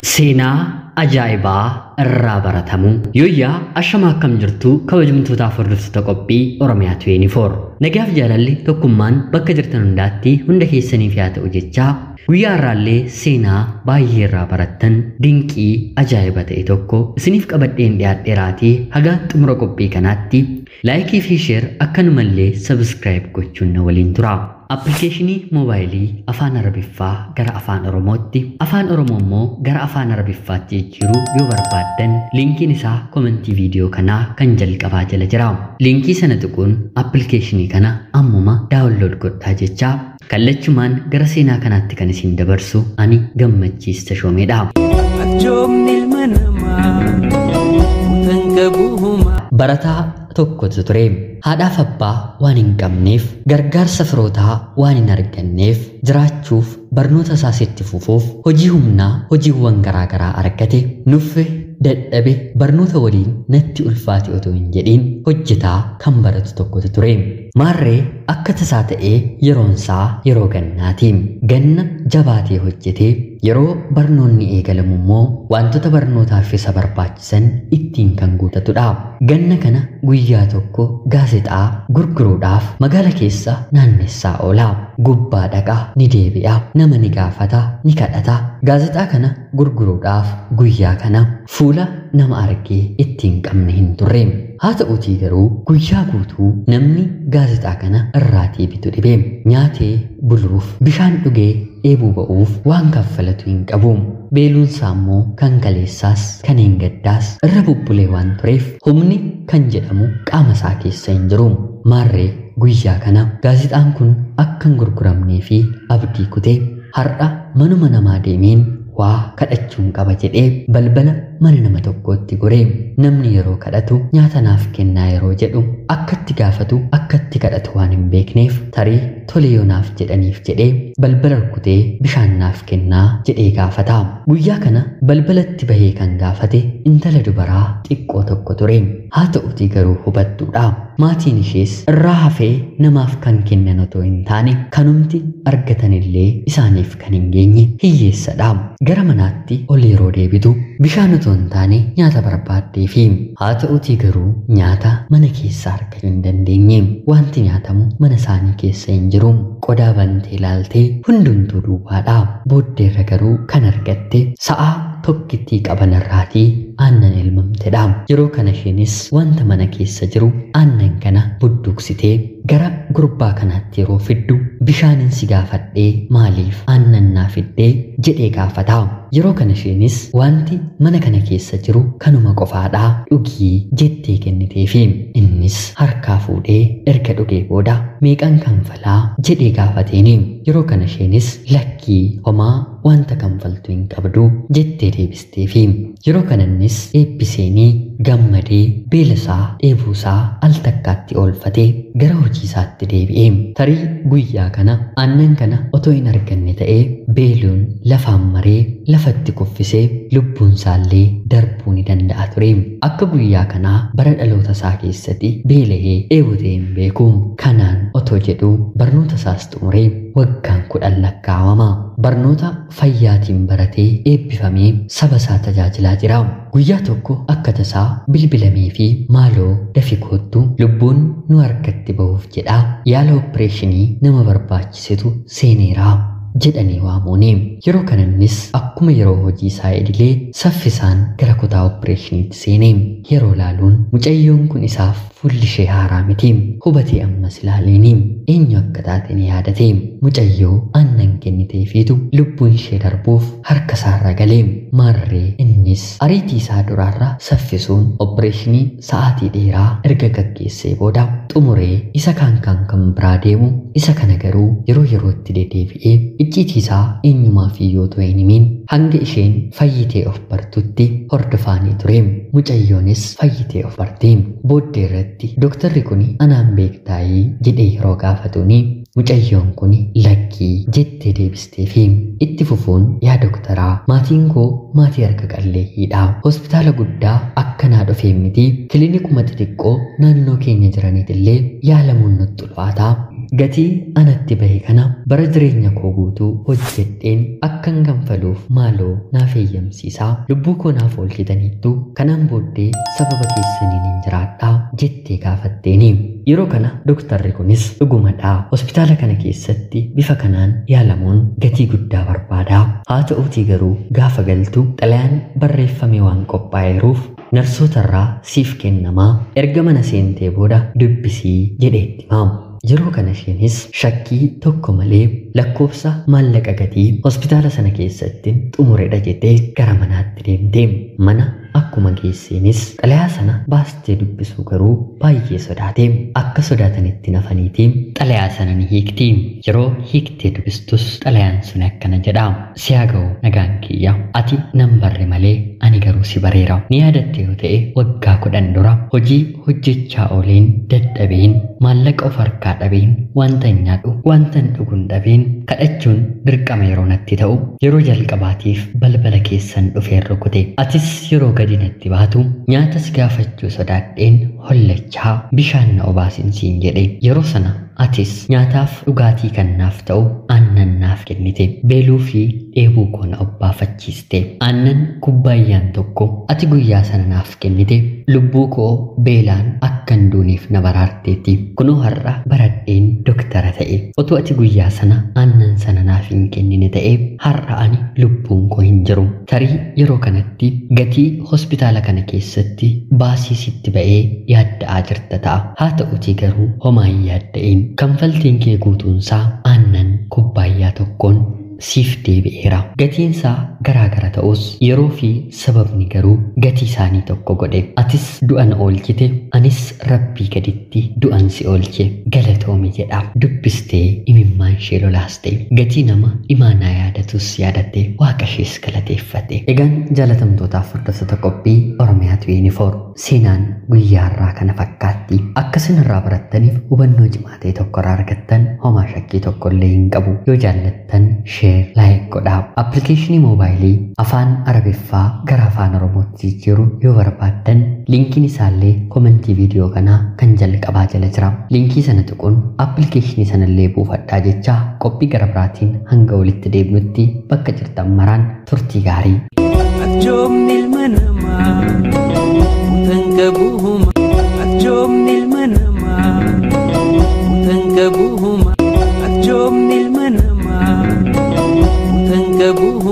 سينا أجايبا الرابرتمو يويا أشما كم جرتو كوجمتو تافردو تقبي أورميات 24 نجاف جلالي توكمان بك جرتن داتي هندكي سنيفيات وجيتشا ويا رالي سينا باي رابرتن دينكي أجايبا تيتوكو سنيف كبدين ديات إراتي هغا تمرو قبي كاناتي لايكي في شير أكن ملي سبسكرايب كوچون ولين تراب أبليكيشني موبايلي أفان ربيفا غير أفان أروموتي أفان أرومومو غير أفان ربيفا تيجيرو يوبربادن لينكي نسا كومنتي فيديو كنا كنجل كفاجل جراو لينكي سنتكون أبليكيشني كنا أموما داونلود قد هاجيچا كاللچمان غير سينا كانت كنسين دبرسو أني غمجيس تشومي داو برتا tokko ture haadhaaf abbaa waan hin qabneef gargaarsa firootaa waan hin arganneef jiraachuuf barnoota isaa itti fufuuf hojii humnaa hojiiwwan garaagaraa argate nuffe dadhabe barnoota waliin natti ulfaate otoo hin jedhiin hojjetaa kan baratu tokko ture maarree akka tasaa ta'ee yeroonsaa yeroo gannaatiin ganna jabaatee hojjetee yeroo barnoonni eegalamu immoo wantoota barnootaaf isa barbaachisan ittiin kan guutatudha ganna kana guyyaa tokko gaazexaa gurguruudhaaf magaala keessa naannessaa oola gubbaa dhaqaa ni deebi'a nama ni gaafata ni kadhata gaazexaa kana gurguruudhaaf guyyaa kana fuula nama argee ittiin qabne hin turre haa ta'uutii garuu guyyaa guutuu namni gaazexaa kana irraatii bitu dhibee nyaatee buluuf bishaan dhugee eebuu ba'uuf waan kaffalatu hin qabu beeluunsaa immoo kan kaleessaas kan hin gaddaas irra bubbulee waan tureef humni kan jedhamu qaama isaa keessa hin jiru maarree guyyaa kana gaazexaan kun akka hin gurguramnee fi abdii kutee har'a manuma namaa deemeen waa kadhachuun qaba jedhee balbala mana nama tokkootti goree namni yeroo kadhatu nyaata naaf kennaa yeroo jedhu akkatti gaafatu akkatti kadhatu waan hin beekneef tarii tole yoo naaf jedhaniif jedhee balbala rukutee bishaan naaf kennaa jedhee gaafata guyyaa kana balbalatti bahee kan gaafate intala dubaraa xiqqoo tokko ture haa ta'utii garuu hubattuudha maatiin ishees irraa hafee namaaf kan kennan otoo hin taane kanumti argatanillee isaaniif kan hin geenye hiyyeessadha gara manaatti ol yeroo deebitu bishaan otoo hin taane nyaata barbaaddee fi haa ta'utii garuu nyaata mana keessaa argachuu hin dandeenye wanti nyaatamu mana isaanii keessa hin jiru qodaa bantee ilaaltee hundumtuu duwwaadha booddeerra garuu kan argatte sa'a tokkittii qabanarraatii aannan elmamtedha yeroo kana isheenis wanta mana keessa jiru aannan kana budduuksitee gara gurbaa kanaatti yeroo fiddu bishaanin si gaafadhee maaliif aannan naa fiddee jedhee gaafata yeroo kana isheenis wanti mana kana keessa jiru kanuma qofaadha dhugii jettee kenniteefi innis harkaa fuudhee erga dhugee booda meeqan kanfalaa jedhee gaafateeni yeroo kana isheenis lakkii homaa wanta kanfaltu hin qabdu jettee deebisteefi yeroo kanannis eebbiseenii gammadee beelasaa dheebuusaa al takkaatti oolfatee gara hojii isaatti deebi'ee tarii guyyaa kana aannan kana otoo hin arganne ta'ee beeluun lafaan maree lafatti kuffisee lubbuun isaallee darbuu ni danda'a ture akka guyyaa kanaa bara dhaloota isaa keessatti beela'ee dheebotee hin beeku kanaan otoo jedhu barnoota isaas xumuree waggaan 10 lakkaawama barnoota fayyaatiin baratee eebbifamee saba isaa tajaajilaa jira guyyaa tokko akka tasaa bilbilamee fi maaloo dafi koottu lubbuun nu harkatti bahuuf jedha yaala opereeshinii nama barbaachisetu seeneeraa jedhanii waamuuni yeroo kanannis akkuma yeroo hojii isaa idilee saffisaan gara kutaa opereeshiniitti seenee yeroo laaluun mucayyoon kun isaaf fulli ishee haaraa miti hubatee ammas ilaaleeni eenyu akka taate ni yaadate mucayyoo aannan kenniteefiitu lubbuun ishee darbuuf harka isaarra galee maarree innis ariitii isaa duraarra saffisuun opereeshinii sa'aatii dheeraa erga gaggeessee booda xumuree isa kan biraa deemu isa kana garuu yeroo yerootti dedeebi'ee icciitii isaa eenyumaaf iyyuu otoo hin himin hanga isheen fayyitee of bartutti hordofaanii ture mucayyoonis fayyitee of bartee booddee irratti doktorri kun anaan beektaayii jedhee yeroo gaafatuuni mucayyoon kun lakkii jettee deebisteefi itti fufuun yaa doktoraa maatiin koo maatii harka qalleeyyiidha hospitaala guddaa akkanaa dhufee miti kilinikuma xixiqqoo naannoo keenya jiraniitillee yaalamuun nutti ulfaataa gatii anatti bahe kana bara jireenya koo guutuu hojjedheen akkan ganfaluuf maaloo naaf eeyyamsiisaa lubbuu koo naaf oolchitaniittu kanaan booddee sababa keessaniin hin jiraadhaa jettee gaafatteeni. Yeroo kana doktarri kunis dhugumadhaa hospitaala kana keessatti bifa kanaan yaalamuun gatii guddaa barbaada. Haa ta'uutii garuu gaafa galtu xalayaan barreeffame waan qophaa'eeruuf narsootarraa siif kennamaa erga mana seentee booda dubbisii jedheetti maamu. Yeroo kana isheenis shakkii tokko malee lakkoofsa maallaqa gatii hospitaala sana keessatti xumuredha jettee gara manaatti deemte. Mana akkuma geesseenis xalayaa sana baastee dubbisuu garuu baay'ee sodaate. Akka sodaatanitti nafaniitiin xalayaa sana ni hiikti. Yeroo hiiktee dubbistus xalayaan sun akkana jedha. Si haa ga'u nagaan kiyya. Ati nan barre malee ani garuu si bareera. Ni yaadatte yoo ta'e waggaa 10 dura hojii hojjechaa ooleen dadhabeen maallaqa of harkaa dhabeen wanta nyaadhu wanta dhugun dhabeen kadhachuun dirqama yeroo natti ta'u yeroo jalqabaatiif balbala keessan dhufeen rukute. Atis yeroo gadi natti baatu nyaatas gaafachuu sodaadheen hollachaa bishaan na obaasin siin jedhe. Yeroo sana atis nyaataaf dhugaatii kan naaf ta'u aannan naaf kennite. Beeluu fi dheebuu koo na obbaafachiiste. Aannan kubbaayyaan tokko ati guyyaa sana naaf kennite. Lubbuu koo beelaan akkan duuniif na baraarteetti. Kunoo har'a baradheen doktara ta'e. Otoo ati guyyaa sana aannan sana naaf hin kennine ta'e har'a ani lubbuun koo hin jiru. Tarii yeroo kanatti gatii hospitaala kana keessatti baasii sitti ba'ee yaadda'aa jirta ta'a. Haa ta'utii garuu homaa hin yaadda'in. Kanfaltiin kee guutuunsaa aannan kubbaayyaa tokkoon siif deebi'eera. Gatiinsaa garaagara ta'us yeroo fi sababni garuu gatii isaanii tokko godhe. Atis du'an oolchite anis rabbii gaditti du'an si oolche galatoomi jedha. Dubbistee imimmaan ishee lolaaste. Gatii nama imaanaa yaadatus yaadatte waaqa ishees galateeffate. Egaan jaalatamtootaaf hordoftoota qophii Oromiyaa 24 seenaan guyyaa irraa kana fakkaatti. Akka isinirraa barattaniif hubannoo cimaa ta'e tokko irraa argattan homaa shakkii tokko illee hin qabu. Yoo jaallattan share like godhaa. Appilikeeshinii moobaayilii afaan Arabiffaa gara afaan Oromootti jijjiiru yoo barbaaddan linkiin isaallee komentii viidiyoo kanaa kan jalqabaa jala jira. Linkii sana tuquun appilikeeshinii sanallee buufadhaa jecha qophii gara biraatiin hanga walitti deebinutti bakka jirtan maraan turtii gaarii. Ajoobni ilma namaa utan qabuhuma. Ajoobni ilma namaa utan qabuhuma. Ajoobni ilma namaa utan qabuhuma.